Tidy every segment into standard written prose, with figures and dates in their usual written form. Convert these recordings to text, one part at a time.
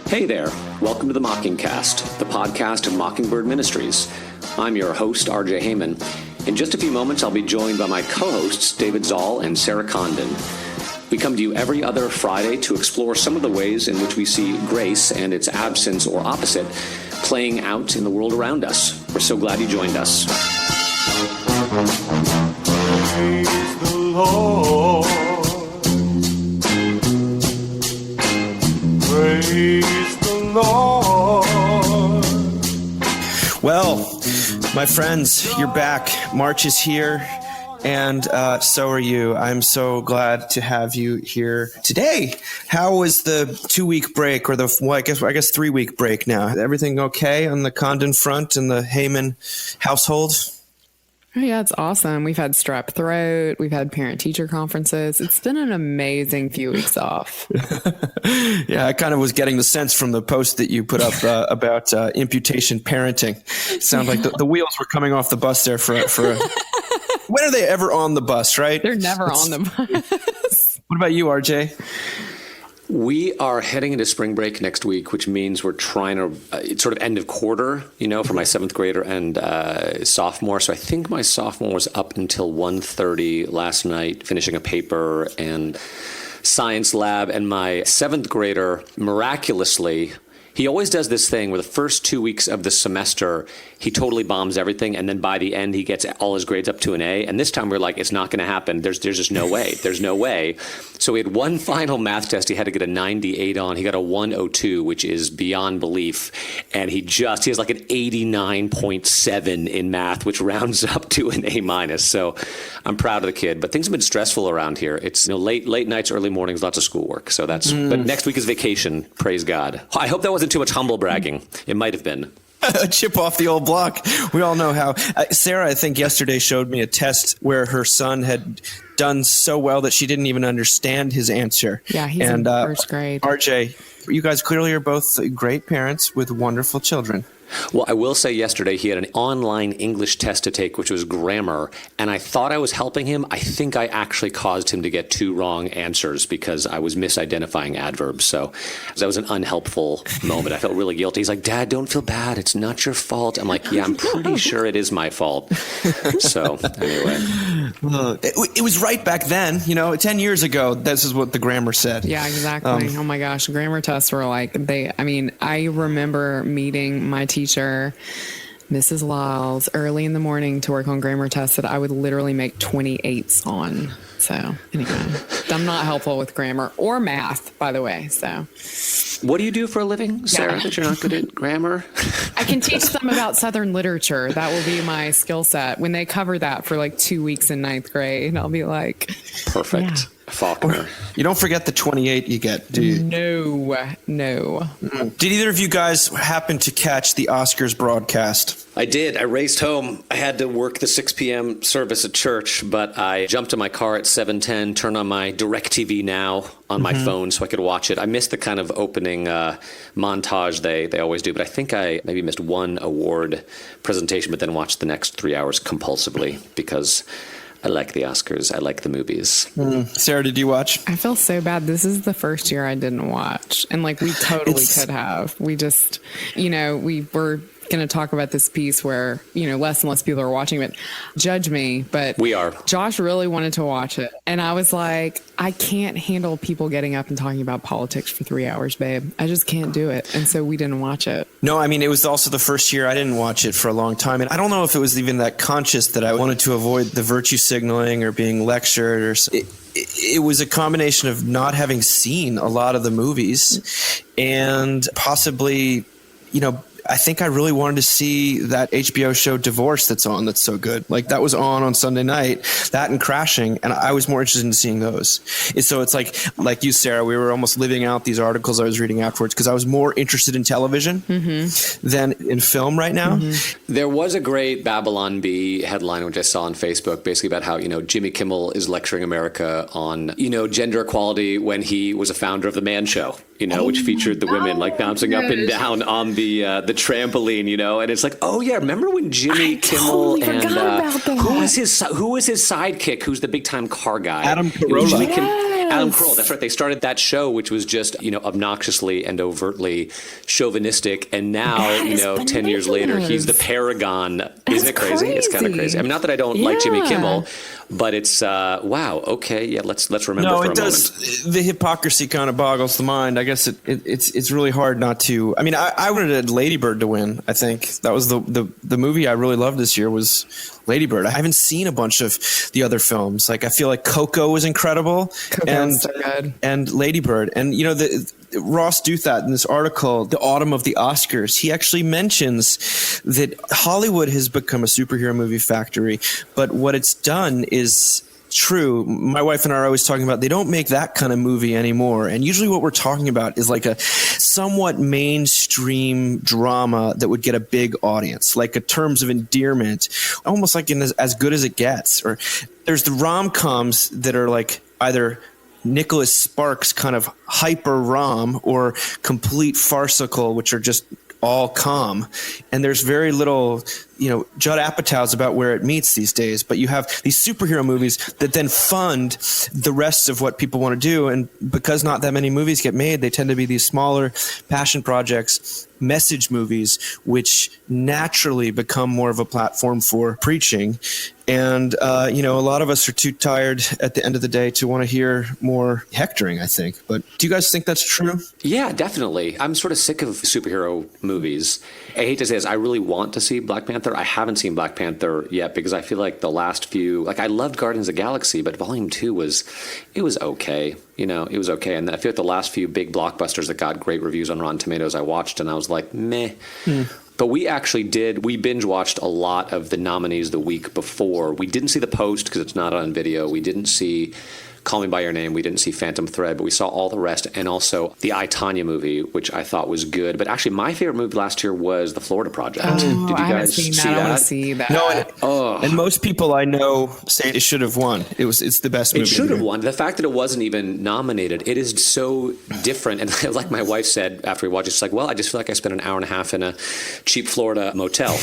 Hey there, welcome to the Mockingcast, the podcast of Mockingbird Ministries. I'm your host, RJ Heyman. In just a few moments, I'll be joined by my co-hosts, David Zoll and Sarah Condon. We come to you every other Friday to explore some of the ways in which we see grace and its absence or opposite playing out in the world around us. We're so glad you joined us. Praise the Lord. Praise the Lord. Well, my friends, you're back. March is here, and so are you. I'm so glad to have you here today. How was the 2-week break, or I guess 3-week break now? Everything okay on the Condon front in the Heyman household? Oh, yeah, it's awesome. We've had strep throat. We've had parent-teacher conferences. It's been an amazing few weeks off. Yeah, I kind of was getting the sense from the post that you put up about imputation parenting. It sounded like the wheels were coming off the bus there for when are they ever on the bus, right? They're never on the bus. What about you, RJ? We are heading into spring break next week, which means we're trying to, it's sort of end of quarter, for my 7th grader and sophomore. So I think my sophomore was up until 1:30 last night, finishing a paper and science lab. And my 7th grader, miraculously, he always does this thing where the first 2 weeks of the semester, he totally bombs everything. And then by the end, he gets all his grades up to an A. And this time we're like, it's not going to happen. There's just no way. There's no way. So we had one final math test he had to get a 98 on. He got a 102, which is beyond belief. And he has like an 89.7 in math, which rounds up to an A minus. So I'm proud of the kid. But things have been stressful around here. It's late nights, early mornings, lots of schoolwork. So but next week is vacation. Praise God. I hope that wasn't too much humble bragging. It might have been. A chip off the old block. We all know how. Sarah, I think yesterday showed me a test where her son had done so well that she didn't even understand his answer. Yeah, he's in first grade. RJ, you guys clearly are both great parents with wonderful children. Well, I will say yesterday he had an online English test to take, which was grammar, and I thought I was helping him. I think I actually caused him to get 2 wrong answers because I was misidentifying adverbs. So that was an unhelpful moment. I felt really guilty. He's like, Dad, don't feel bad. It's not your fault. I'm like, yeah, I'm pretty sure it is my fault. So anyway. It was right back then. 10 years ago, this is what the grammar said. Yeah, exactly. Oh my gosh. Grammar tests were like, I remember meeting my teacher, Mrs. Lyles, early in the morning to work on grammar tests that I would literally make 28s on. So anyway, I'm not helpful with grammar or math, by the way. So what do you do for a living, Sarah, that you're not good at grammar? I can teach them about Southern literature. That will be my skill set. When they cover that for like 2 weeks in 9th grade, I'll be like, perfect. Yeah. Faulkner. You don't forget the 28 you get, do you? No. Did either of you guys happen to catch the Oscars broadcast? I did. I raced home. I had to work the 6 p.m. service at church, but I jumped in my car at 7:10, turned on my DirecTV Now on my phone so I could watch it. I missed the kind of opening montage they always do, but I think I maybe missed one award presentation, but then watched the next 3 hours compulsively because I like the Oscars. I like the movies. Sarah, did you watch? I feel so bad. This is the first year I didn't watch. And we totally could have. We just, we were going to talk about this piece where, less and less people are watching it. Judge me, but we are. Josh really wanted to watch it. And I was like, I can't handle people getting up and talking about politics for 3 hours, babe. I just can't do it. And so we didn't watch it. No, it was also the first year I didn't watch it for a long time. And I don't know if it was even that conscious that I wanted to avoid the virtue signaling or being lectured or it was a combination of not having seen a lot of the movies and possibly, I think I really wanted to see that HBO show Divorce that's so good. That was on Sunday night, that and Crashing, and I was more interested in seeing those. And so it's like you, Sarah, we were almost living out these articles I was reading afterwards because I was more interested in television than in film right now. There was a great Babylon Bee headline, which I saw on Facebook, basically about how, Jimmy Kimmel is lecturing America on, gender equality when he was a founder of The Man Show, which featured the women bouncing up and down on the trampoline, and it's like, oh yeah, remember when Jimmy Kimmel totally and who was his sidekick, who's the big time car guy? Adam Carolla. Adam Carolla, that's right. They started that show, which was just, obnoxiously and overtly chauvinistic. And now, That is 10 years later, he's the bananas. paragon. That's Isn't it crazy? It's kind of crazy. crazy. I mean, not that I don't like Jimmy Yeah. Kimmel, but it's, wow, okay, yeah, let's remember No, for a it does. moment. The hypocrisy kind of boggles the mind. I guess it's really hard not to. I mean, I wanted Lady Bird to win. I think that was the movie I really loved this year was Lady Bird. I haven't seen a bunch of the other films. Like I feel like Coco was incredible, Coco's so good. and Lady Bird, and Ross Douthat in this article, The Autumn of the Oscars, he actually mentions that Hollywood has become a superhero movie factory, but what it's done is true. My wife and I are always talking about they don't make that kind of movie anymore. And usually what we're talking about is like a somewhat mainstream drama that would get a big audience, like a Terms of Endearment, almost like in As Good as It Gets. Or there's the rom-coms that are like either Nicholas Sparks kind of hyper rom or complete farcical, which are just all calm. And there's very little, Judd Apatow's about where it meets these days. But you have these superhero movies that then fund the rest of what people want to do. And because not that many movies get made, they tend to be these smaller passion projects, message movies, which naturally become more of a platform for preaching. And, a lot of us are too tired at the end of the day to want to hear more hectoring, I think. But do you guys think that's true? Yeah, definitely. I'm sort of sick of superhero movies. I hate to say this, I really want to see Black Panther. I haven't seen Black Panther yet because I feel like the last few, I loved Guardians of the Galaxy, but Volume 2 was okay. It was okay. And I feel like the last few big blockbusters that got great reviews on Rotten Tomatoes, I watched and I was like, meh. But we binge watched a lot of the nominees the week before. We didn't see The Post because it's not on video. We didn't see Call Me By Your Name. We didn't see Phantom Thread, but we saw all the rest. And also the I, Tonya movie, which I thought was good. But actually, my favorite movie last year was The Florida Project. Did you I haven't guys seen see that. I want that? to see that. No, and most people I know say it should have won. It's the best movie. It should have won. The fact that it wasn't even nominated, it is so different. And like my wife said after we watched it, she's like, well, I just feel like I spent an hour and a half in a cheap Florida motel,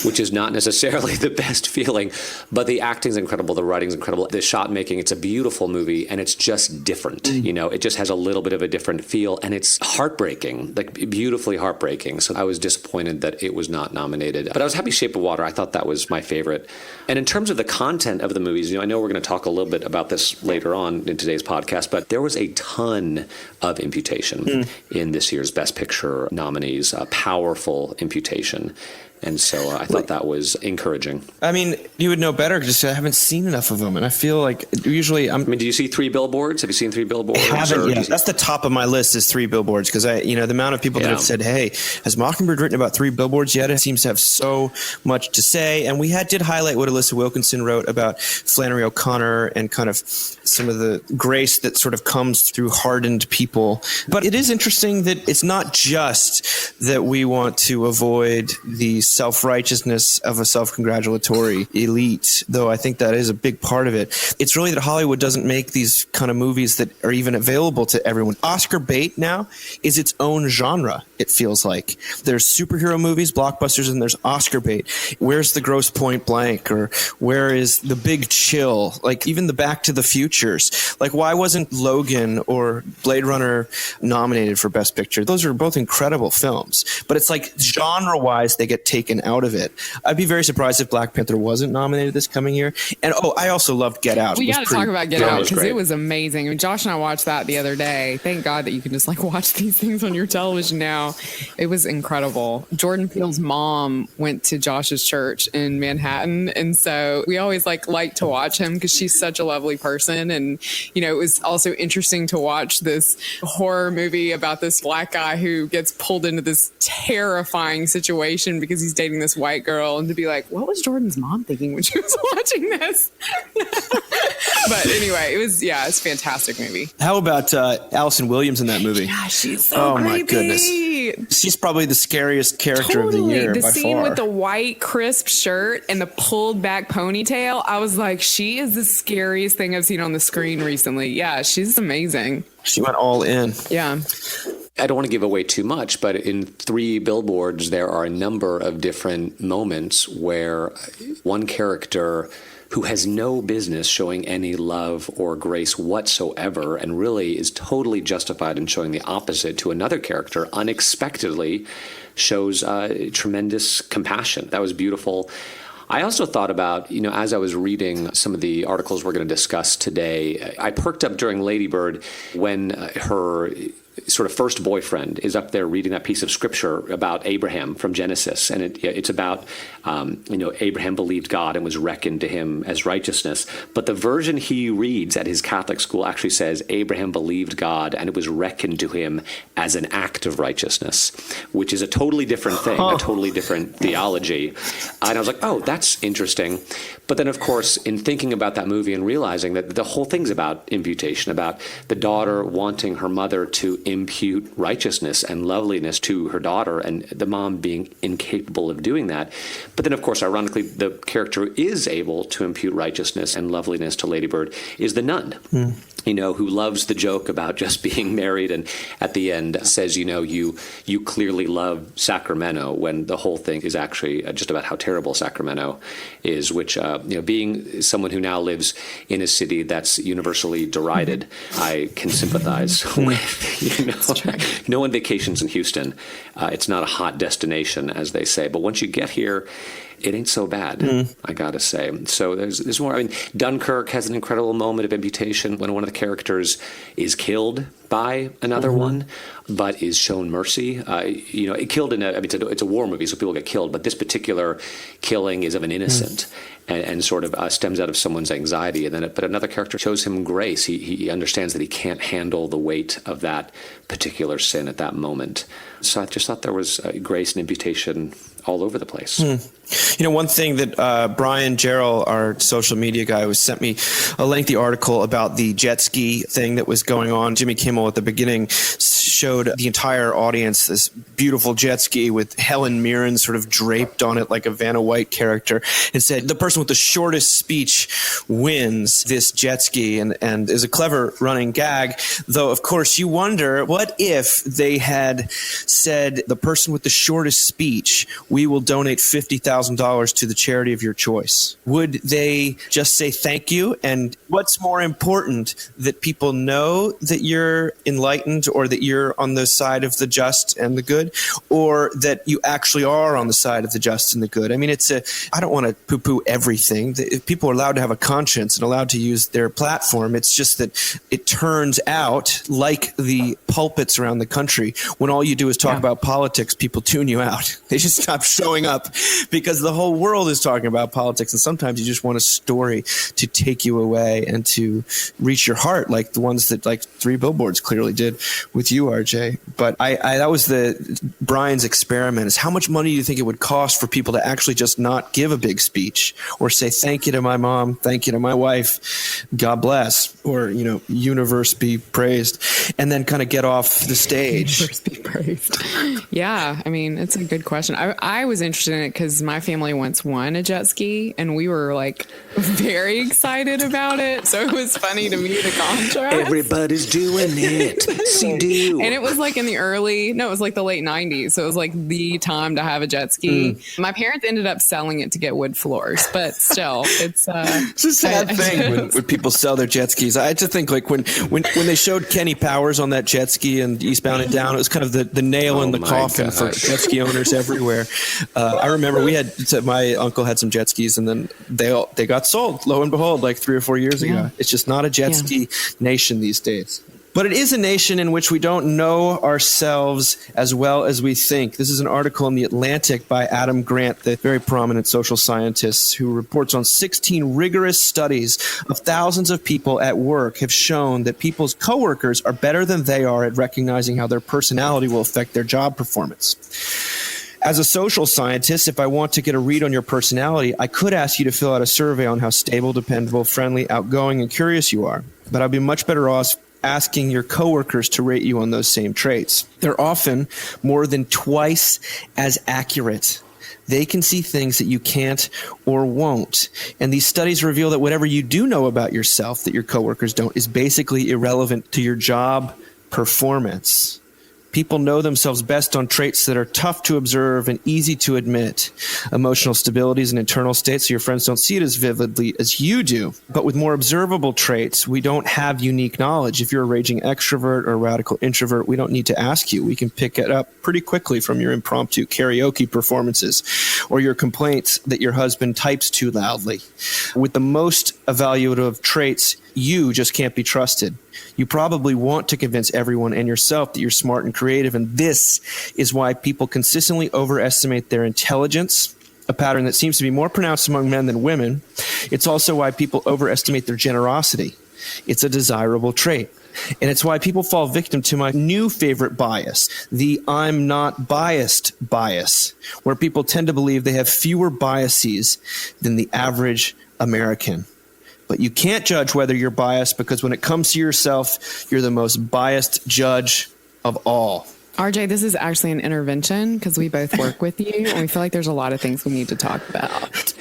which is not necessarily the best feeling. But the acting's incredible. The writing's incredible. The shot making, it's a beautiful movie. And it's just different. It just has a little bit of a different feel. And it's heartbreaking, like beautifully heartbreaking. So I was disappointed that it was not nominated. But I was happy Shape of Water. I thought that was my favorite. And in terms of the content of the movies, I know we're going to talk a little bit about this later on in today's podcast, but there was a ton of imputation in this year's Best Picture nominees, a powerful imputation. And so I thought that was encouraging. I mean, you would know better because I haven't seen enough of them. And I feel like usually I'm... I mean, do you see Three Billboards? Have you seen Three Billboards? I haven't Or yet. That's the top of my list is Three Billboards because the amount of people that have said, hey, has Mockingbird written about Three Billboards yet? It seems to have so much to say. And we did highlight what Alyssa Wilkinson wrote about Flannery O'Connor and kind of some of the grace that sort of comes through hardened people. But it is interesting that it's not just that we want to avoid the self-righteousness of a self-congratulatory elite, though I think that is a big part of it. It's really that Hollywood doesn't make these kind of movies that are even available to everyone. Oscar bait now is its own genre, it feels like. There's superhero movies, blockbusters, and there's Oscar bait. Where's the Gross Point Blank? Or where is The Big Chill? Like even the Back to the Futures. Like why wasn't Logan or Blade Runner nominated for Best Picture? Those are both incredible films. But it's like genre-wise, they get taken out of it. I'd be very surprised if Black Panther wasn't nominated this coming year. And I also loved Get Out. We got to talk about Get Out because great. it was amazing. I mean, Josh and I watched that the other day. Thank God that you can just watch these things on your television now. It was incredible. Jordan Peele's mom went to Josh's church in Manhattan, and so we always like to watch him because she's such a lovely person. And it was also interesting to watch this horror movie about this black guy who gets pulled into this terrifying situation because he's dating this white girl, and to be like, what was Jordan's mom thinking when she was watching this? But anyway, it's a fantastic movie. How about Allison Williams in that movie? Yeah, she's so my creepy. goodness. She's probably the scariest character of the year The by scene far. with the white crisp shirt and the pulled back ponytail, I was like, she is the scariest thing I've seen on the screen recently. Yeah, she's amazing. She went all in. Yeah. I don't want to give away too much, but in Three Billboards, there are a number of different moments where one character who has no business showing any love or grace whatsoever, and really is totally justified in showing the opposite to another character, unexpectedly shows tremendous compassion. That was beautiful. I also thought about, as I was reading some of the articles we're going to discuss today, I perked up during Lady Bird when her sort of first boyfriend is up there reading that piece of scripture about Abraham from Genesis. And it's about, Abraham believed God and was reckoned to him as righteousness. But the version he reads at his Catholic school actually says Abraham believed God and it was reckoned to him as an act of righteousness, which is a totally different thing, a totally different theology. And I was like, oh, that's interesting. But then, of course, in thinking about that movie and realizing that the whole thing's about imputation, about the daughter wanting her mother to impute righteousness and loveliness to her daughter, and the mom being incapable of doing that. But then, of course, ironically, the character who is able to impute righteousness and loveliness to Lady Bird is the nun. Who loves the joke about just being married, and at the end says, you clearly love Sacramento, when the whole thing is actually just about how terrible Sacramento is, which, being someone who now lives in a city that's universally derided, I can sympathize with, no one vacations in Houston. It's not a hot destination, as they say. But once you get here, it ain't so bad, I gotta say. So there's more. I mean, Dunkirk has an incredible moment of imputation when one of the characters is killed by another one, but is shown mercy. Killed in it's a war movie, so people get killed. But this particular killing is of an innocent. And sort of stems out of someone's anxiety. But another character shows him grace. He understands that he can't handle the weight of that particular sin at that moment. So I just thought there was grace and imputation all over the place. One thing that Brian Jarrell, our social media guy, was sent me a lengthy article about the jet ski thing that was going on. Jimmy Kimmel at the beginning showed the entire audience this beautiful jet ski with Helen Mirren sort of draped on it like a Vanna White character, and said the person with the shortest speech wins this jet ski, and is a clever running gag. Though, of course, you wonder, what if they had said, the person with the shortest speech, we will donate $50,000 to the charity of your choice? Would they just say thank you? And what's more important, that people know that you're enlightened, or that you're on the side of the just and the good, or that you actually are on the side of the just and the good? I mean, I don't want to poo-poo everything. People are allowed to have a conscience and allowed to use their platform. It's just that it turns out, like the pulpits around the country, when all you do is talk about politics, people tune you out. They just stop showing up because the whole world is talking about politics. And sometimes you just want a story to take you away and to reach your heart, like the ones that like Three Billboards clearly did with you, RJ. But that was Brian's experiment, is how much money do you think it would cost for people to actually just not give a big speech, or say thank you to my mom, thank you to my wife, God bless, or, universe be praised, and then kind of get off the stage. Universe be praised. Yeah, I mean, it's a good question. I was interested in it because my family once won a jet ski, and we were like very excited about it. So it was funny to me, the contrast. Everybody's doing it. See-do. And it was like it was like the late 90s. So it was like the time to have a jet ski. My parents ended up selling it to get wood floors, but still, it's a sad thing when people sell their jet skis. I just think like when they showed Kenny Powers on that jet ski and Eastbound and Down, it was kind of the nail in the coffin for jet ski owners everywhere. I remember my uncle had some jet skis, and then they got sold, lo and behold, like 3 or 4 years ago. It's just not a jet ski nation these days. But it is a nation in which we don't know ourselves as well as we think. This is an article in The Atlantic by Adam Grant, the very prominent social scientist, who reports on 16 rigorous studies of thousands of people at work have shown that people's coworkers are better than they are at recognizing how their personality will affect their job performance. As a social scientist, if I want to get a read on your personality, I could ask you to fill out a survey on how stable, dependable, friendly, outgoing, and curious you are. But I'd be much better off asking your coworkers to rate you on those same traits. They're often more than twice as accurate. They can see things that you can't or won't. And these studies reveal that whatever you do know about yourself that your coworkers don't is basically irrelevant to your job performance. People know themselves best on traits that are tough to observe and easy to admit. Emotional stability is an internal state, so your friends don't see it as vividly as you do. But with more observable traits, we don't have unique knowledge. If you're a raging extrovert or a radical introvert, we don't need to ask you. We can pick it up pretty quickly from your impromptu karaoke performances or your complaints that your husband types too loudly. With the most evaluative traits, you just can't be trusted. You probably want to convince everyone and yourself that you're smart and creative, and this is why people consistently overestimate their intelligence, a pattern that seems to be more pronounced among men than women. It's also why people overestimate their generosity. It's a desirable trait. And it's why people fall victim to my new favorite bias, the I'm not biased bias, where people tend to believe they have fewer biases than the average American. But you can't judge whether you're biased, because when it comes to yourself, you're the most biased judge of all. RJ, this is actually an intervention because we both work with you and we feel like there's a lot of things we need to talk about.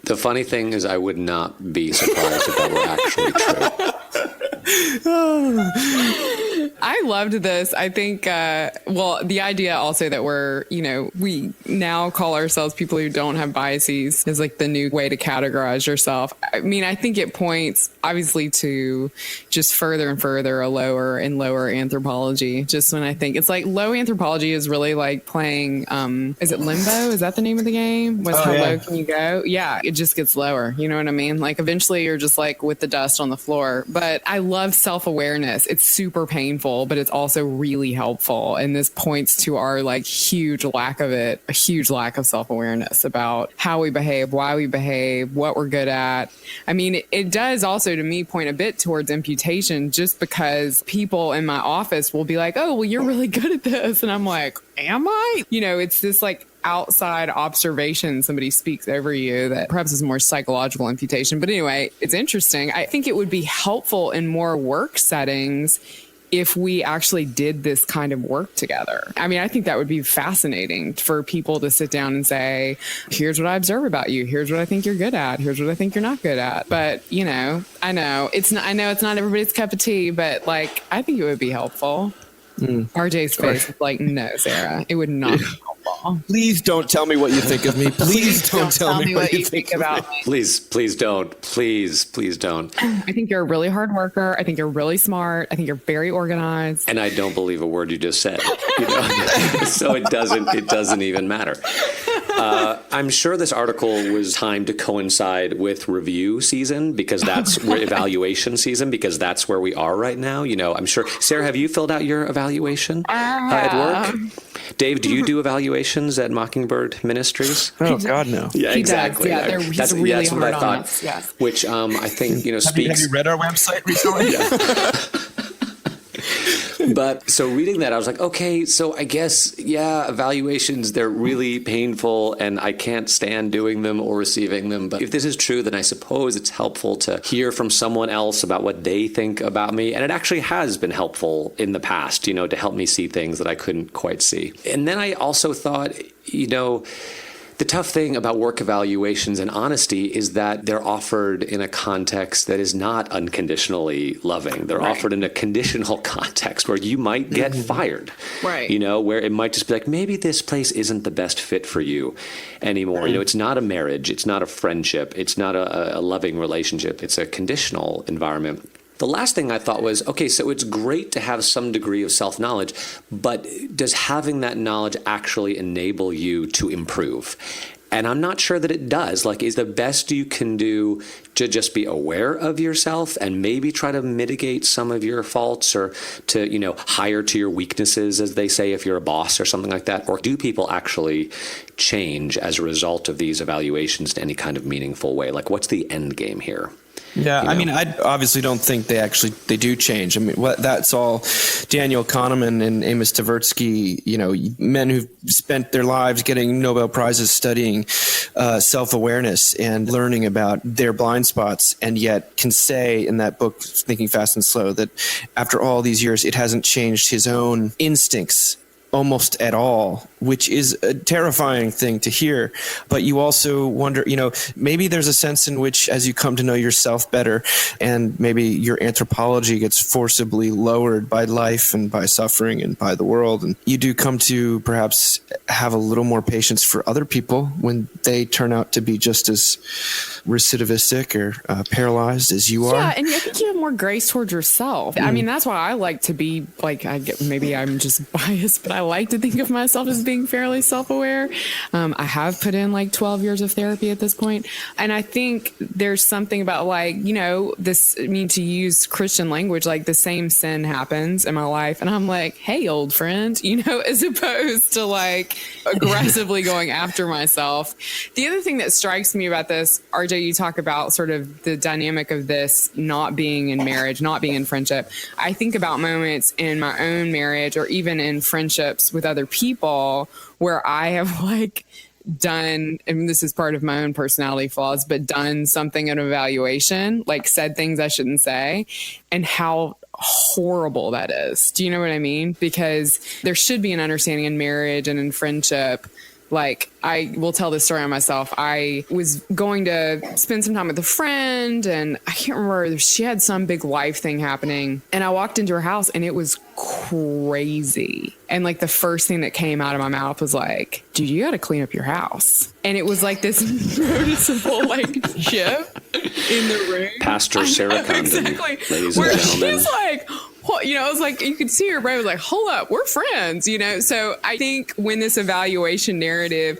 The funny thing is, I would not be surprised if that were actually true. I loved this. I think, the idea also that we now call ourselves people who don't have biases is like the new way to categorize yourself. I mean, I think it points obviously to just further and further a lower and lower anthropology. Just when I think it's like low anthropology is really like playing, is it Limbo? Is that the name of the game? How low can you go? Yeah, it just gets lower. You know what I mean? Like eventually you're just like with the dust on the floor. But I love self-awareness. It's super painful, but it's also really helpful. And this points to our like huge lack of it, a huge lack of self-awareness about how we behave, why we behave, what we're good at. I mean, it does also to me point a bit towards imputation, just because people in my office will be like, oh, well, you're really good at this. And I'm like, am I? You know, it's this like outside observation somebody speaks over you that perhaps is more psychological imputation. But anyway, it's interesting. I think it would be helpful in more work settings if we actually did this kind of work together. I mean, I think that would be fascinating for people to sit down and say, here's what I observe about you. Here's what I think you're good at. Here's what I think you're not good at. But, I know it's not everybody's cup of tea, but like, I think it would be helpful. RJ's face is like, no, Sarah, it would not be helpful. Please don't tell me what you think of me. Please don't tell me what you think about me. Please don't. Please don't. I think you're a really hard worker. I think you're really smart. I think you're very organized. And I don't believe a word you just said. So it doesn't even matter. I'm sure this article was timed to coincide with review season, because that's evaluation season, because that's where we are right now. I'm sure. Sarah, have you filled out your evaluation at work? Dave, do you do evaluations at Mockingbird Ministries? Oh, God, no. Yeah, he exactly. Does. Yeah, he's really that's hard what I on thought. us. Yes. Which I think Have speaks. you read our website recently? But so reading that, I was like, okay, so I guess, evaluations, they're really painful and I can't stand doing them or receiving them. But if this is true, then I suppose it's helpful to hear from someone else about what they think about me. And it actually has been helpful in the past, to help me see things that I couldn't quite see. And then I also thought, the tough thing about work evaluations and honesty is that they're offered in a context that is not unconditionally loving. They're offered in a conditional context where you might get fired, right? Where it might just be like, maybe this place isn't the best fit for you anymore. It's not a marriage. It's not a friendship. It's not a loving relationship. It's a conditional environment. The last thing I thought was, okay, so it's great to have some degree of self-knowledge, but does having that knowledge actually enable you to improve? And I'm not sure that it does. Like, is the best you can do to just be aware of yourself and maybe try to mitigate some of your faults, or to, hire to your weaknesses, as they say, if you're a boss or something like that? Or do people actually change as a result of these evaluations in any kind of meaningful way? Like, what's the end game here? Yeah, I mean, I obviously don't think they do change. I mean, that's all Daniel Kahneman and Amos Tversky, men who've spent their lives getting Nobel Prizes studying self-awareness and learning about their blind spots, and yet can say in that book, Thinking Fast and Slow, that after all these years, it hasn't changed his own instincts almost at all, which is a terrifying thing to hear. But you also wonder, maybe there's a sense in which as you come to know yourself better and maybe your anthropology gets forcibly lowered by life and by suffering and by the world, and you do come to perhaps have a little more patience for other people when they turn out to be just as recidivistic or paralyzed as you are. Yeah, and I think you have more grace towards yourself. I mean, that's why I like to be like, maybe I'm just biased, but I like to think of myself as being fairly self-aware. I have put in like 12 years of therapy at this point. And I think there's something about to use Christian language, like the same sin happens in my life. And I'm like, hey, old friend, as opposed to like aggressively going after myself. The other thing that strikes me about this, RJ, you talk about sort of the dynamic of this not being in marriage, not being in friendship. I think about moments in my own marriage or even in friendships with other people where I have like done, and this is part of my own personality flaws, but done something in evaluation, like said things I shouldn't say, and how horrible that is. Do you know what I mean? Because there should be an understanding in marriage and in friendship. Like, I will tell this story on myself. I was going to spend some time with a friend, and I can't remember, she had some big life thing happening. And I walked into her house, and it was crazy. And like the first thing that came out of my mouth was like, dude, you got to clean up your house. And it was like this noticeable like shift in the room. Pastor Sarah Condon, exactly. ladies Where and gentlemen. she's like, well, it was like you could see her brain was like, hold up, we're friends, So I think when this evaluation narrative,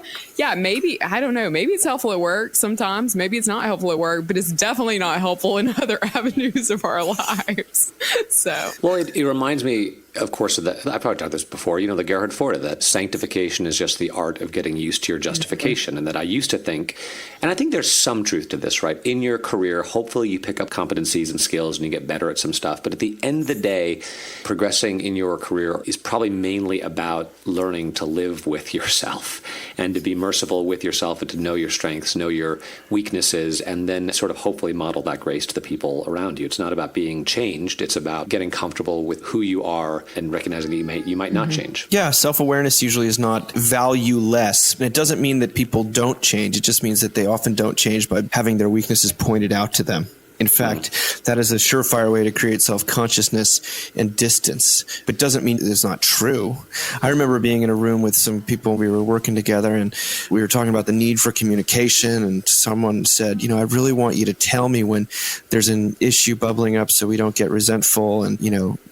maybe, I don't know, maybe it's helpful at work sometimes, maybe it's not helpful at work, but it's definitely not helpful in other avenues of our lives. So, well, it reminds me, of course, of that. I've probably talked this before, the Gerhard Forde, that sanctification is just the art of getting used to your justification. And that I used to think, and I think there's some truth to this, right? In your career, hopefully you pick up competencies and skills and you get better at some stuff. But at the end of the day, progressing in your career is probably mainly about learning to live with yourself and to be merciful with yourself and to know your strengths, know your weaknesses, and then sort of hopefully model that grace to the people around you. It's not about being changed. It's about getting comfortable with who you are and recognizing that you might not change. Yeah, self-awareness usually is not valueless. And it doesn't mean that people don't change. It just means that they often don't change by having their weaknesses pointed out to them. In fact, that is a surefire way to create self-consciousness and distance, but doesn't mean it's not true. I remember being in a room with some people, we were working together, and we were talking about the need for communication, and someone said, I really want you to tell me when there's an issue bubbling up so we don't get resentful. And,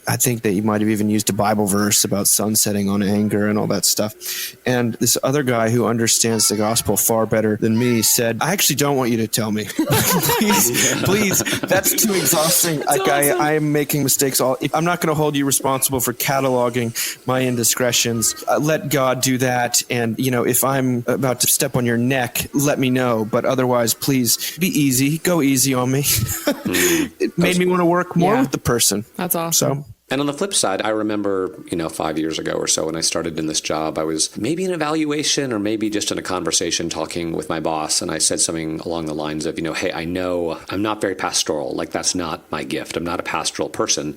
I think that you might have even used a Bible verse about sunsetting on anger and all that stuff. And this other guy who understands the gospel far better than me said, I actually don't want you to tell me. Please, that's too exhausting. I am making mistakes. I'm not going to hold you responsible for cataloging my indiscretions. Let God do that. And, if I'm about to step on your neck, let me know. But otherwise, please be easy. Go easy on me. It made me want to work more with the person. That's awesome. So. And on the flip side, I remember, 5 years ago or so when I started in this job, I was maybe in evaluation or maybe just in a conversation talking with my boss. And I said something along the lines of, hey, I know I'm not very pastoral. Like, that's not my gift. I'm not a pastoral person.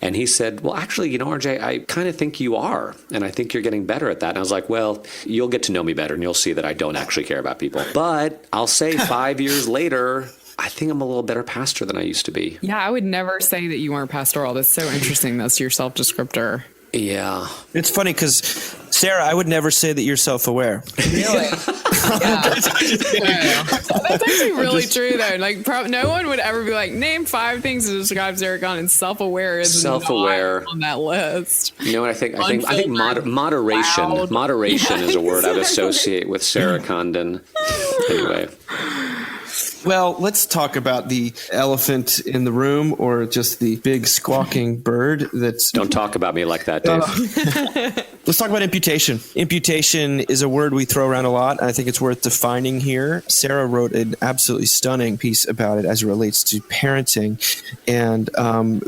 And he said, well, actually, RJ, I kind of think you are. And I think you're getting better at that. And I was like, well, you'll get to know me better and you'll see that I don't actually care about people. But I'll say 5 years later, I think I'm a little better pastor than I used to be. Yeah, I would never say that you weren't pastoral. That's so interesting. That's your self-descriptor. Yeah. It's funny because, Sarah, I would never say that you're self-aware. Really? Yeah. That's actually really true, though. Like, no one would ever be like, name 5 things to describe Sarah Condon. Self-aware is self-aware on that list. I think moderation is a word I would associate with Sarah Condon. Anyway. Well, let's talk about the elephant in the room, or just the big squawking bird that's... Don't talk about me like that, Dave. Let's talk about imputation. Imputation is a word we throw around a lot. I think it's worth defining here. Sarah wrote an absolutely stunning piece about it as it relates to parenting.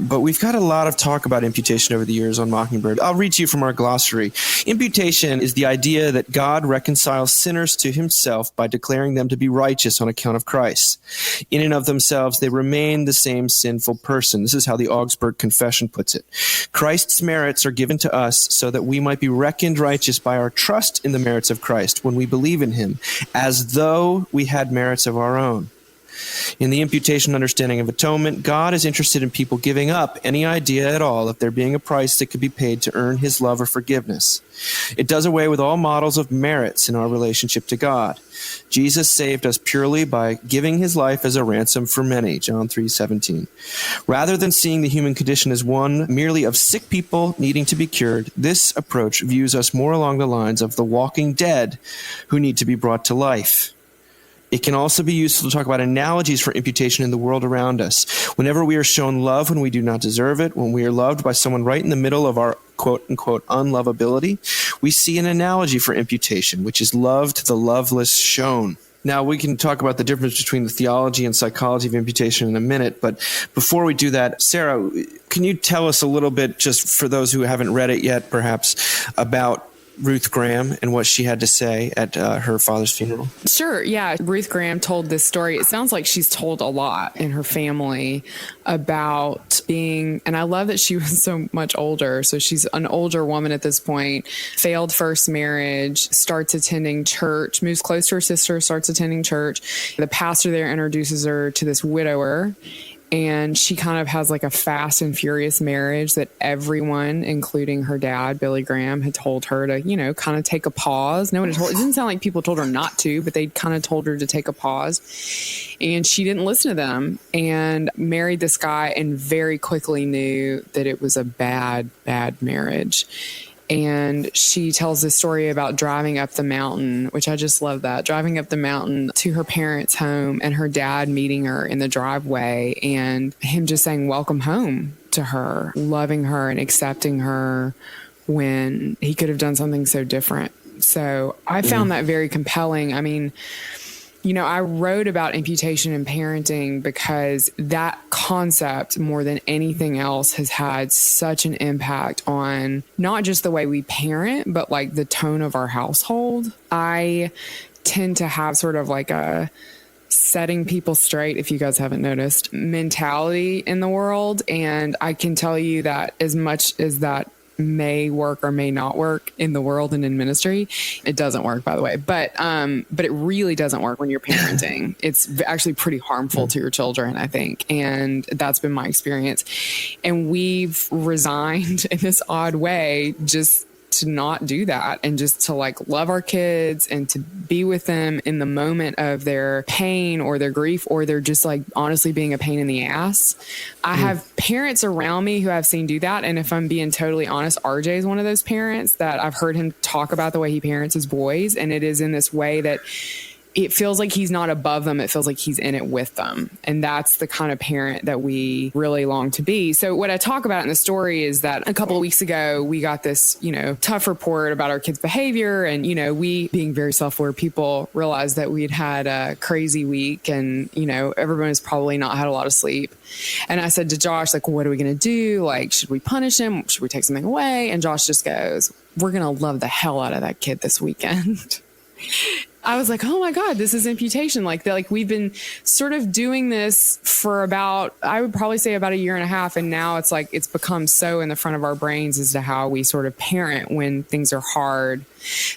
But we've got a lot of talk about imputation over the years on Mockingbird. I'll read to you from our glossary. Imputation is the idea that God reconciles sinners to himself by declaring them to be righteous on account of Christ. choice. In and of themselves, they remain the same sinful person. This is how the Augsburg Confession puts it. Christ's merits are given to us so that we might be reckoned righteous by our trust in the merits of Christ when we believe in him, as though we had merits of our own. In the imputation understanding of atonement, God is interested in people giving up any idea at all of there being a price that could be paid to earn his love or forgiveness. It does away with all models of merits in our relationship to God. Jesus saved us purely by giving his life as a ransom for many, John 3:17. Rather than seeing the human condition as one merely of sick people needing to be cured, this approach views us more along the lines of the walking dead who need to be brought to life. It can also be useful to talk about analogies for imputation in the world around us. Whenever we are shown love when we do not deserve it, when we are loved by someone right in the middle of our quote-unquote unlovability, we see an analogy for imputation, which is love to the loveless shown. Now, we can talk about the difference between the theology and psychology of imputation in a minute, but before we do that, Sarah, can you tell us a little bit, just for those who haven't read it yet, perhaps, about Ruth Graham and what she had to say at her father's funeral? Sure. Yeah. Ruth Graham told this story. It sounds like she's told a lot in her family about being, and I love that she was so much older. So she's an older woman at this point, failed first marriage, starts attending church, moves close to her sister, starts attending church. The pastor there introduces her to this widower. And she kind of has like a fast and furious marriage that everyone, including her dad, Billy Graham, had told her to, you know, kind of take a pause. No one had told, it didn't sound like people told her not to, but they kind of told her to take a pause. And she didn't listen to them and married this guy and very quickly knew that it was a bad, bad marriage. And she tells this story about driving up the mountain, which I just love that, driving up the mountain to her parents' home and her dad meeting her in the driveway and him just saying, welcome home to her, loving her and accepting her when he could have done something so different. So I found that very compelling. I mean, you know, I wrote about imputation in parenting because that concept, more than anything else, has had such an impact on not just the way we parent, but like the tone of our household. I tend to have sort of like a setting people straight, if you guys haven't noticed, mentality in the world. And I can tell you that as much as that may work or may not work in the world and in ministry, it doesn't work, by the way, but it really doesn't work when you're parenting. It's actually pretty harmful to your children, I think, and that's been my experience. And we've resigned in this odd way just to not do that and just to like love our kids and to be with them in the moment of their pain or their grief, or they're just like honestly being a pain in the ass. I have parents around me who I've seen do that. And if I'm being totally honest, RJ is one of those parents that I've heard him talk about the way he parents his boys. And it is in this way that it feels like he's not above them. It feels like he's in it with them. And that's the kind of parent that we really long to be. So what I talk about in the story is that a couple of weeks ago, we got this, you know, tough report about our kids' behavior. And, you know, we being very self-aware people realized that we'd had a crazy week and, you know, everyone has probably not had a lot of sleep. And I said to Josh, like, what are we going to do? Like, should we punish him? Should we take something away? And Josh just goes, we're going to love the hell out of that kid this weekend. I was like, oh my God, this is imputation. Like we've been sort of doing this for about, I would probably say about a year and a half. And now it's like, it's become so in the front of our brains as to how we sort of parent when things are hard.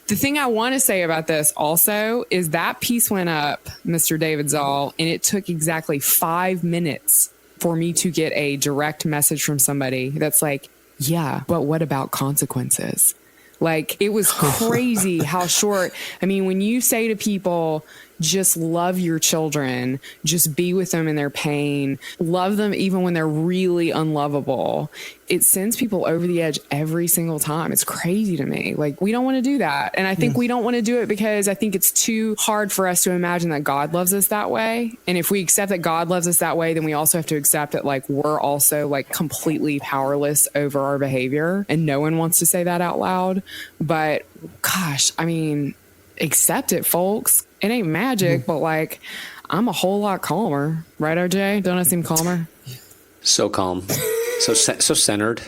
The thing I want to say about this also is that piece went up, Mr. David Zoll, and it took exactly 5 minutes for me to get a direct message from somebody that's like, yeah, but what about consequences? Like, it was crazy how short. I mean, when you say to people, just love your children, just be with them in their pain, love them even when they're really unlovable, it sends people over the edge every single time. It's crazy to me. Like, we don't want to do that. And I think we don't want to do it because I think it's too hard for us to imagine that God loves us that way. And if we accept that God loves us that way, then we also have to accept that like we're also like completely powerless over our behavior. And no one wants to say that out loud. But gosh, I mean, accept it, folks. It ain't magic, but like, I'm a whole lot calmer. Right, RJ? Don't I seem calmer? So calm. So centered.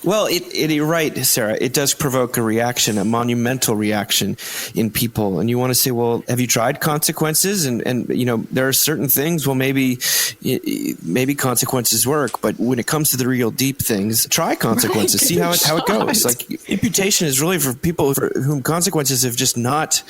Well, you're right, Sarah. It does provoke a reaction, a monumental reaction in people. And you want to say, well, have you tried consequences? And there are certain things, well, maybe consequences work. But when it comes to the real deep things, try consequences. See how it goes. Like, imputation is really for people for whom consequences have just not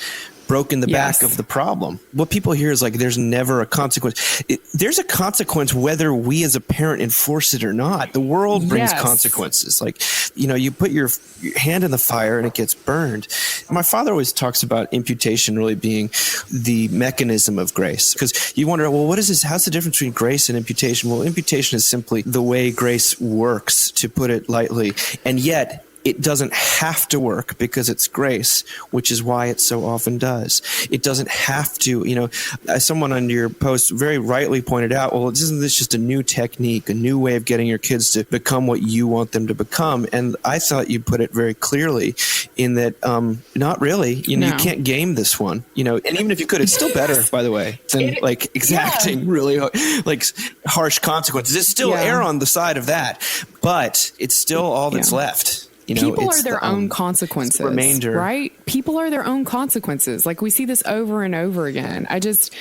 broken the back of the problem. What people hear is like, there's never a consequence. There's a consequence whether we as a parent enforce it or not. The world brings consequences. Like, you put your hand in the fire and it gets burned. My father always talks about imputation really being the mechanism of grace. Because you wonder, well, what is this? How's the difference between grace and imputation? Well, imputation is simply the way grace works, to put it lightly. And yet, it doesn't have to work because it's grace, which is why it so often does. It doesn't have to, as someone on your post very rightly pointed out, well, isn't this just a new technique, a new way of getting your kids to become what you want them to become? And I thought you put it very clearly in that, not really, you can't game this one, and even if you could, it's still better, by the way, than exacting really harsh consequences. It's still err on the side of that, but it's still all that's left. People are their own consequences, right? People are their own consequences. Like, we see this over and over again. I just,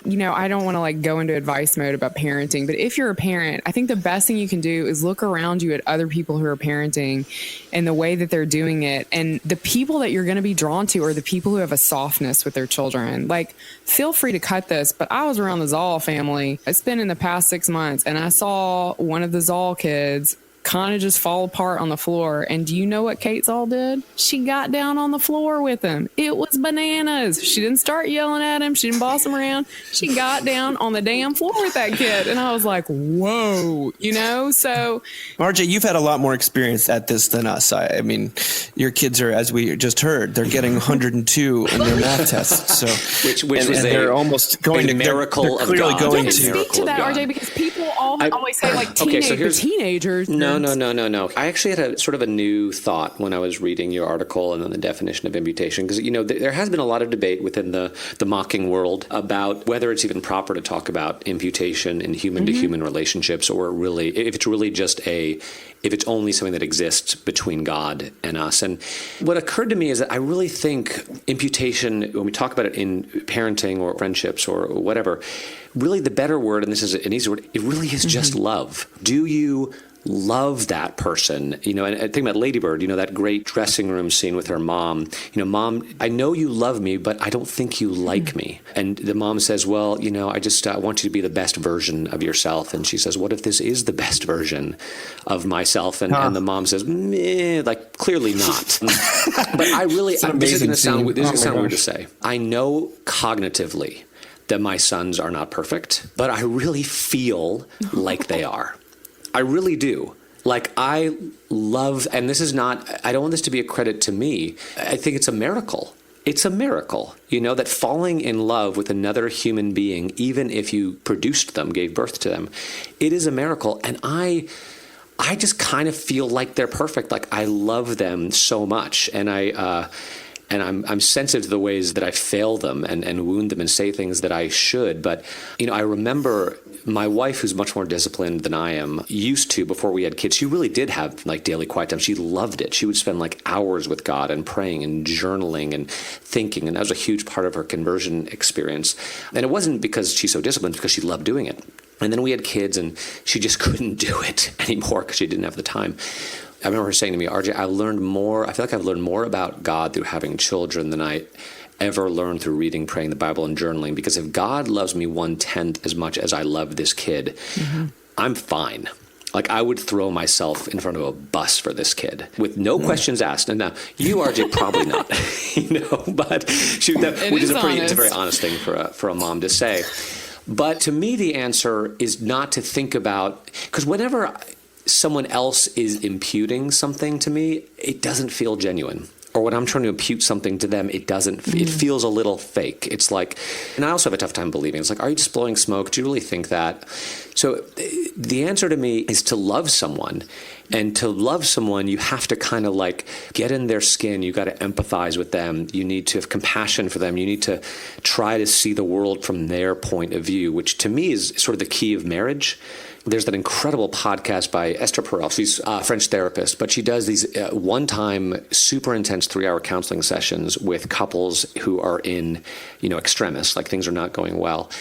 I don't want to go into advice mode about parenting, but if you're a parent, I think the best thing you can do is look around you at other people who are parenting and the way that they're doing it. And the people that you're going to be drawn to are the people who have a softness with their children. Like, feel free to cut this, but I was around the Zoll family. It's been in the past 6 months, and I saw one of the Zoll kids kind of just fall apart on the floor. And do you know what Kate Zoll did? She got down on the floor with him. It was bananas. She didn't start yelling at him. She didn't boss him around. She got down on the damn floor with that kid. And I was like, whoa, so. RJ, you've had a lot more experience at this than us. I mean, your kids are, as we just heard, they're getting 102 in their math tests. So, which was they're almost going to miracle they're clearly of God. going to to speak to that, RJ, because people always say teenagers. No. I actually had a sort of a new thought when I was reading your article and on the definition of imputation, because there has been a lot of debate within the mocking world about whether it's even proper to talk about imputation in human to human relationships, or really if it's only something that exists between God and us. And what occurred to me is that I really think imputation, when we talk about it in parenting or friendships or whatever, really the better word, and this is an easy word, it really is just love. Do you love that person? And I think about Lady Bird, that great dressing room scene with her mom. Mom, I know you love me, but I don't think you like me. And the mom says, well, I just want you to be the best version of yourself. And she says, what if this is the best version of myself? And the mom says, meh, clearly not. But I really, this is going to sound weird to say. I know cognitively that my sons are not perfect, but I really feel like they are. I really do. I love, and this is not, I don't want this to be a credit to me. I think it's a miracle. It's a miracle, that falling in love with another human being, even if you produced them, gave birth to them, it is a miracle. And I just kind of feel like they're perfect. I love them so much. And I'm sensitive to the ways that I fail them and wound them and say things that I should. But, I remember my wife, who's much more disciplined than I am, used to, before we had kids, she really did have daily quiet time. She loved it. She would spend hours with God and praying and journaling and thinking. And that was a huge part of her conversion experience. And it wasn't because she's so disciplined, because she loved doing it. And then we had kids and she just couldn't do it anymore because she didn't have the time. I remember her saying to me, RJ, I feel like I've learned more about God through having children than I ever learned through reading, praying the Bible, and journaling. Because if God loves me 1/10 as much as I love this kid, I'm fine. I would throw myself in front of a bus for this kid with no questions asked. And now you, RJ, probably not, but it's a very honest thing for a mom to say. But to me, the answer is not to think about, because whenever someone else is imputing something to me, it doesn't feel genuine. Or when I'm trying to impute something to them, it doesn't. It feels a little fake. It's and I also have a tough time believing. It's are you just blowing smoke? Do you really think that? So the answer to me is to love someone And to love someone, you have to kind of like get in their skin. You got to empathize with them. You need to have compassion for them. You need to try to see the world from their point of view, which to me is sort of the key of marriage. There's that incredible podcast by Esther Perel. She's a French therapist, but she does these one-time, super intense 3-hour counseling sessions with couples who are in, extremis, like things are not going well.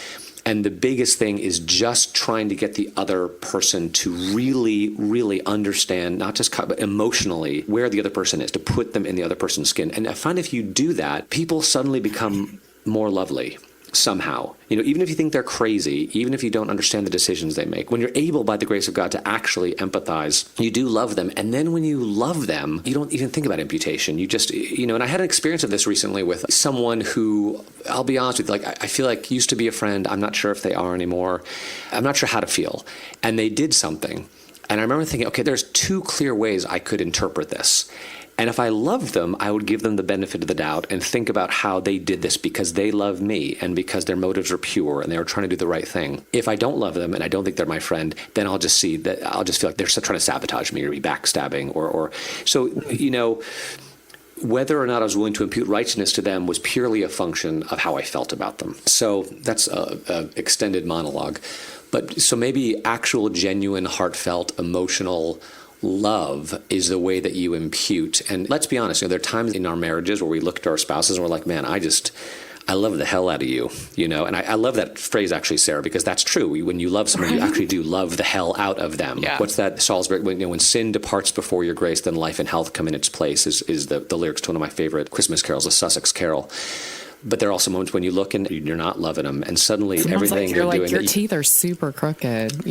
And the biggest thing is just trying to get the other person to really, really understand, not just but emotionally, where the other person is, to put them in the other person's skin. And I find if you do that, people suddenly become more lovely. Somehow, even if you think they're crazy, even if you don't understand the decisions they make, when you're able by the grace of God to actually empathize, you do love them. And then when you love them, you don't even think about imputation. You just, and I had an experience of this recently with someone who, I'll be honest with you, I feel like used to be a friend. I'm not sure if they are anymore. I'm not sure how to feel. And they did something. And I remember thinking, okay, there's 2 clear ways I could interpret this. And if I loved them, I would give them the benefit of the doubt and think about how they did this because they love me and because their motives are pure and they were trying to do the right thing. If I don't love them and I don't think they're my friend, then I'll just feel like they're trying to sabotage me or be backstabbing or so, whether or not I was willing to impute righteousness to them was purely a function of how I felt about them. So that's a extended monologue. But so maybe actual, genuine, heartfelt, emotional love is the way that you impute. And let's be honest, there are times in our marriages where we look at our spouses and we're like, man, I love the hell out of you, And I love that phrase actually, Sarah, because that's true. When you love someone, you actually do love the hell out of them. Yeah. What's that Salisbury, when sin departs before your grace, then life and health come in its place is the lyrics to one of my favorite Christmas carols, the Sussex Carol. But there are also moments when you look and you're not loving them, and suddenly everything you're doing. Your teeth are super crooked,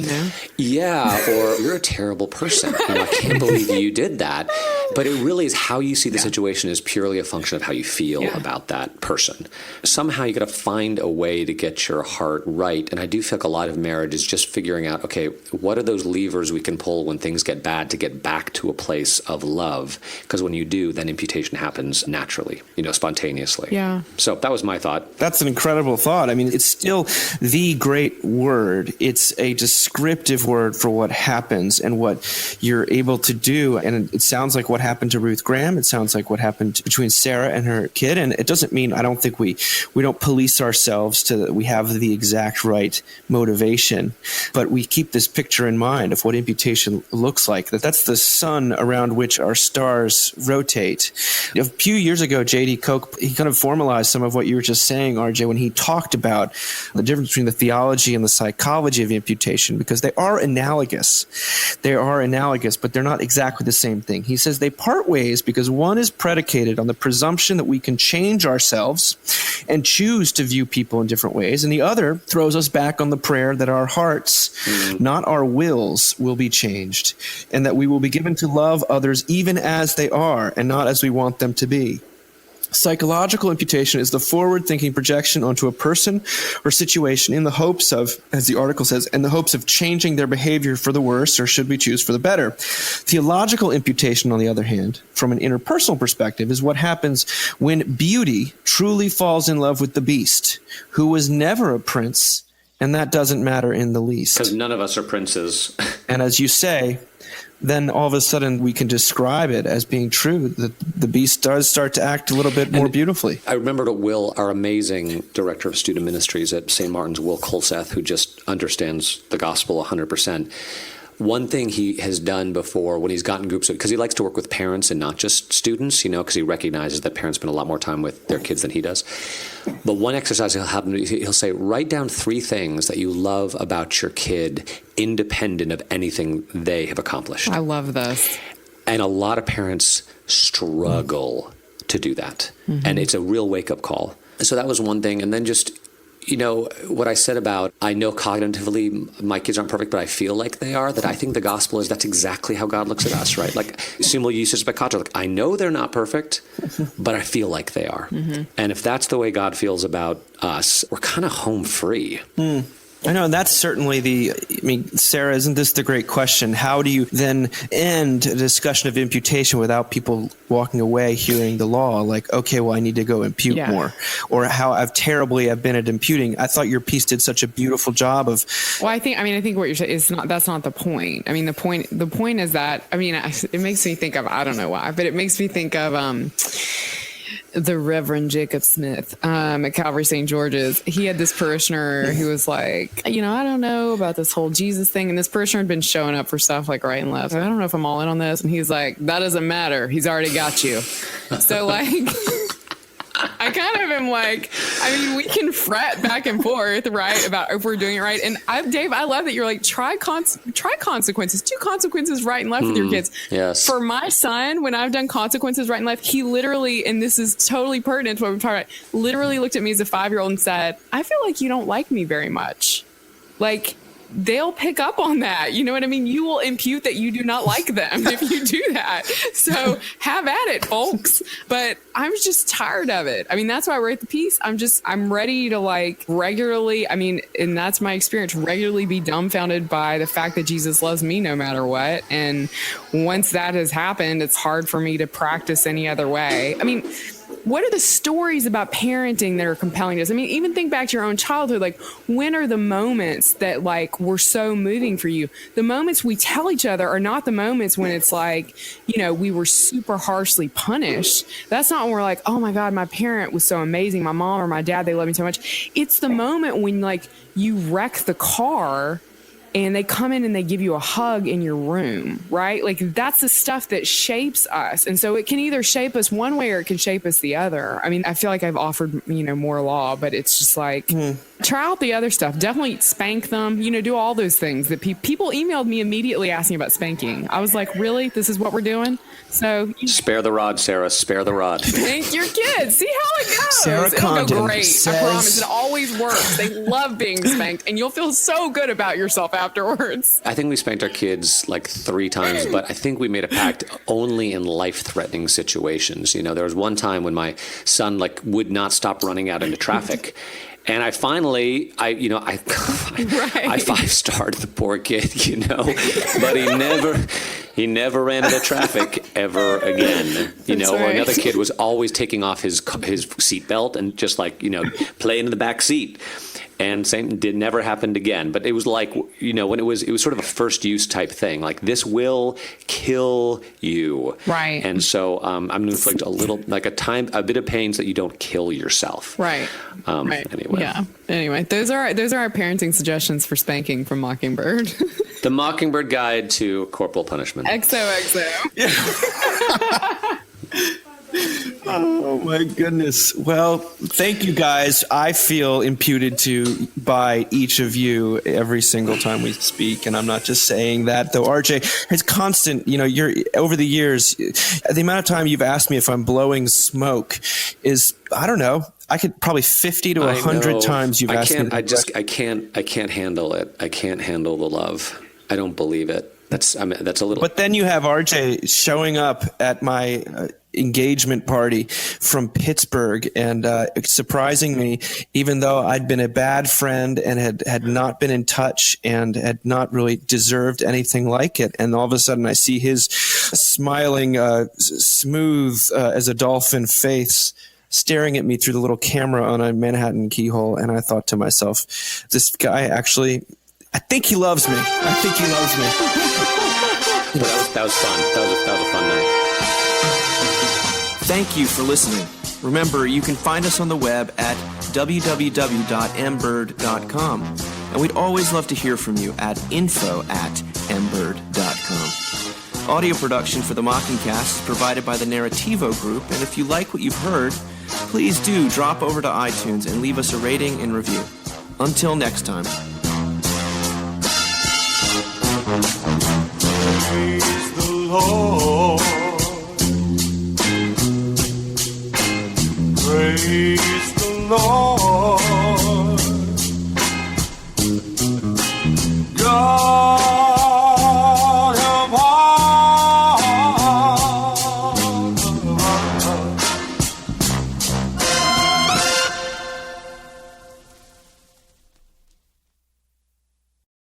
Yeah, or you're a terrible person. I can't believe you did that. But it really is how you see the situation is purely a function of how you feel about that person. Somehow you got to find a way to get your heart right. And I do feel like a lot of marriage is just figuring out, okay, what are those levers we can pull when things get bad to get back to a place of love? Because when you do, then imputation happens naturally, spontaneously. Yeah. So that was my thought. That's an incredible thought. I mean, it's still the great word. It's a descriptive word for what happens and what you're able to do. And it sounds like what happened to Ruth Graham. It sounds like what happened between Sarah and her kid. And it doesn't mean, I don't think we don't police ourselves to we have the exact right motivation, but we keep this picture in mind of what imputation looks like. That's the sun around which our stars rotate. A few years ago, J.D. Koch, he kind of formalized some of what you were just saying, RJ, when he talked about the difference between the theology and the psychology of imputation, because they are analogous. They are analogous, but they're not exactly the same thing. He says they part ways because one is predicated on the presumption that we can change ourselves and choose to view people in different ways, and the other throws us back on the prayer that our hearts, not our wills, will be changed, and that we will be given to love others even as they are and not as we want them to be. Psychological imputation is the forward-thinking projection onto a person or situation in the hopes of, as the article says, in the hopes of changing their behavior for the worse, or should we choose for the better. Theological imputation, on the other hand, from an interpersonal perspective, is what happens when beauty truly falls in love with the beast, who was never a prince, and that doesn't matter in the least. Because none of us are princes. And as you say, then all of a sudden we can describe it as being true, that the beast does start to act a little bit more beautifully. I remember to Will, our amazing director of student ministries at St. Martin's, Will Colseth, who just understands the gospel 100%. One thing he has done before when he's gotten groups, because he likes to work with parents and not just students, because he recognizes that parents spend a lot more time with their kids than he does. But one exercise he'll say, write down 3 things that you love about your kid, independent of anything they have accomplished. I love this. And a lot of parents struggle to do that. Mm-hmm. And it's a real wake-up call. So that was one thing. And then just, what I said about, I know cognitively my kids aren't perfect, but I feel like they are, that I think the gospel is that's exactly how God looks at us, right? Like, simul justus peccator, like, I know they're not perfect, but I feel like they are. Mm-hmm. And if that's the way God feels about us, we're kind of home free. I know, and that's certainly Sarah, isn't this the great question? How do you then end a discussion of imputation without people walking away hearing the law? Like, okay, well, I need to go impute more. Or how terribly I've been at imputing. I thought your piece did such a beautiful job of... Well, I think what you're saying is that's not the point. I mean, the point is that, it makes me think of, I don't know why, but it makes me think of, the Reverend Jacob Smith at Calvary St. George's. He had this parishioner who was like, I don't know about this whole Jesus thing. And this parishioner had been showing up for stuff like right and left. I don't know if I'm all in on this. And he's like, that doesn't matter. He's already got you. So like... I kind of am like, we can fret back and forth, right, about if we're doing it right. And Dave, I love that you're like, try consequences. Do consequences right and left with your kids. Yes. For my son, when I've done consequences right and left, he literally, and this is totally pertinent to what we're talking about, literally looked at me as a 5-year-old and said, I feel like you don't like me very much. Like, they'll pick up on that. You know what I mean? You will impute that you do not like them if you do that. So have at it, folks. But I'm just tired of it. That's why I wrote the piece. I'm ready to like regularly, and that's my experience, regularly be dumbfounded by the fact that Jesus loves me no matter what. And once that has happened, it's hard for me to practice any other way. What are the stories about parenting that are compelling to us? Even think back to your own childhood. Like, when are the moments that like were so moving for you? The moments we tell each other are not the moments when it's like, we were super harshly punished. That's not when we're like, oh my God, my parent was so amazing. My mom or my dad, they love me so much. It's the moment when like you wreck the car and they come in and they give you a hug in your room, right? Like, that's the stuff that shapes us. And so it can either shape us one way or it can shape us the other. I feel like I've offered, more law, but it's just like, try out the other stuff. Definitely spank them, do all those things that people emailed me immediately asking about spanking. I was like, really? This is what we're doing? So spare the rod, Sarah, spare the rod. Spank your kids. See how it goes. Sarah It'll go great. says... I promise. It always works. They love being spanked, and you'll feel so good about yourself afterwards. I think we spanked our kids like 3 times, but I think we made a pact only in life-threatening situations. There was one time when my son like would not stop running out into traffic. And I finally, I 5-starred the poor kid, but he never ran into traffic ever again, or another kid was always taking off his seatbelt and just like, playing in the back seat. And same never happened again. But it was like, when it was sort of a first use type thing. Like, this will kill you. Right. And so I'm going to inflict a bit of pain so that you don't kill yourself. Right. Anyway. Yeah. Anyway, those are our parenting suggestions for spanking from Mockingbird. The Mockingbird Guide to Corporal Punishment. XOXO. Oh my goodness. Well, thank you guys. I feel imputed to by each of you every single time we speak. And I'm not just saying that, though. RJ, it's constant, you're over the years, the amount of time you've asked me if I'm blowing smoke is, I don't know, I could probably 50 to 100 times you've asked me. I can't handle it. I can't handle the love. I don't believe it. That's a little. But then you have RJ showing up at my engagement party from Pittsburgh and surprising me, even though I'd been a bad friend and had not been in touch and had not really deserved anything like it. And all of a sudden I see his smiling, smooth as a dolphin face staring at me through the little camera on a Manhattan keyhole. And I thought to myself, this guy actually, I think he loves me. I think he loves me. That was fun. That was a fun night. Thank you for listening. Remember, you can find us on the web at www.mbird.com. And we'd always love to hear from you at info@mbird.com. Audio production for the Mockingcast is provided by the Narrativo Group. And if you like what you've heard, please do drop over to iTunes and leave us a rating and review. Until next time. Praise the Lord. Praise the Lord.